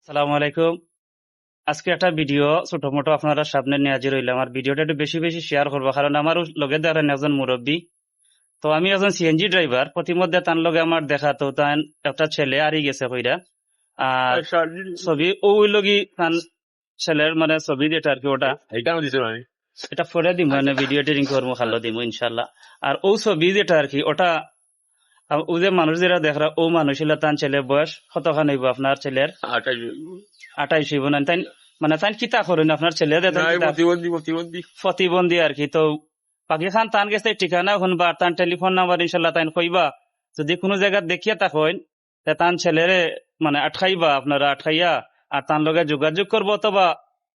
সালামু আলাইকুম। আজকে একটা ভিডিও ছোট মোটো আপনারা সামনে নিয়ে হাজির হইলাম। আর ভিডিওটা একটু বেশি বেশি শেয়ার করবো, কারণ আমার লগে ধরেন একজন মুরব্বী। তো আমি একজন সিএনজি ড্রাইভার, প্রতিমধ্যে তার লগে আমার দেখা, তো তার একটা ছেলে আরি গেছে কইরা। আর ছবি ওই লগি তার ছেলের মানে ছবি যেটা আর কি, ওটা এটা পরে দিব, মানে ভিডিও এডিটিং করবো, ভালো দিব ইনশাল্লাহ। আর ও ছবি যেটা আর কি, ওটা ও যে মানুষ যেটা দেখরা, ও মানুষ হইলো তার ছেলে বয়স কতখান হইব আপনার ছেলের? 28 হইব না তাই? মানে তাই কিতা করেন আপনার ছেলে? প্রতিবন্ধী আর কি। তো বাকি খান তান গেছে ঠিকানা শুনবা, তার টেলিফোন নাম্বার ইনশাল্লাহ তাই কইবা। যদি কোনো জায়গা দেখিয়া থাকেন তান ছেলেরে মানে আটকাইবা, আপনারা আটকাইয়া আর তার লগে যোগাযোগ করবো, অথবা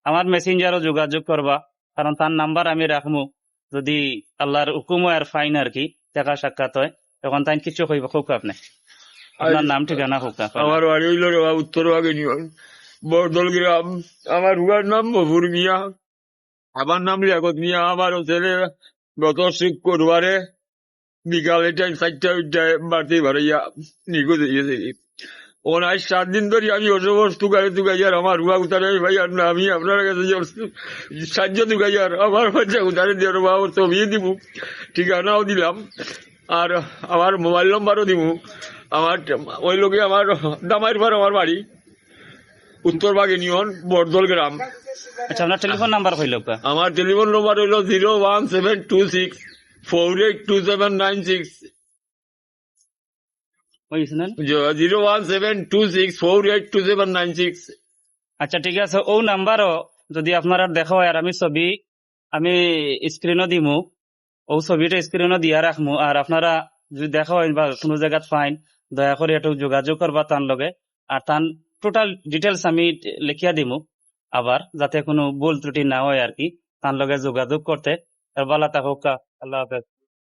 আমার মেসেঞ্জারও যোগাযোগ করবা, কারণ তার নাম্বার আমি রাখবো। যদি আল্লাহর হুকুম হয় আর ফাইন আর কি দেখা সাক্ষাৎ হয়, তখন তাই কিছু কইবা। হোক আপনি আপনার নাম ঠিকানা হোক। আমার বাড়ি হইল উত্তর বরদল গ্রাম। আমার হুয়ার নাম মফুর মিয়া, আমার নাম লিয়াকত মিয়া। আমার ছেলে গত শুক্রবারে বিকালে টাইম 4টায় বাড়তে বাড়াইয়া নিখোঁজ হয়েছে। ওন আজ 7 দিন ধরে আমি অসবস তুকাই আর আমার হুয়া উতারে ভাই, আর না আমি আপনার কাছে সাহায্য তুকাই আর আমার বাচ্চা উতারে দিয়ে বাবুর ছবি দিব, ঠিকানাও দিলাম, আর আমার মোবাইল নম্বরও দিব। আমার ওই লোকে আমার দামাইর পর আমার বাড়ি উত্তরবাগ ইউনিয়ন বরদল গ্রাম। আচ্ছা, আপনার টেলিফোন নাম্বার হইল? আমার টেলিফোন নম্বর হইল 01726482796। 01726482796। আচ্ছা ঠিক আছে, ও নাম্বারও যদি আপনারা দেখা হয়, আর আমি ছবি আমি স্ক্রিনও দিমু, ও ছবিটা স্ক্রিনও দিয়া রাখমু। আর আপনারা যদি দেখা হয় বা কোনো জায়গাত ফাইন, দয়া করে একটু যোগাযোগ করবা তার লগে। আর তার টোটাল ডিটেলস আমি লিখিয়া দিমু আবার, যাতে কোনো ভুল ত্রুটি না হয় আর কি, তার লগে যোগাযোগ করতে। আর ভালো থাকুক, আল্লাহ হাফেজ।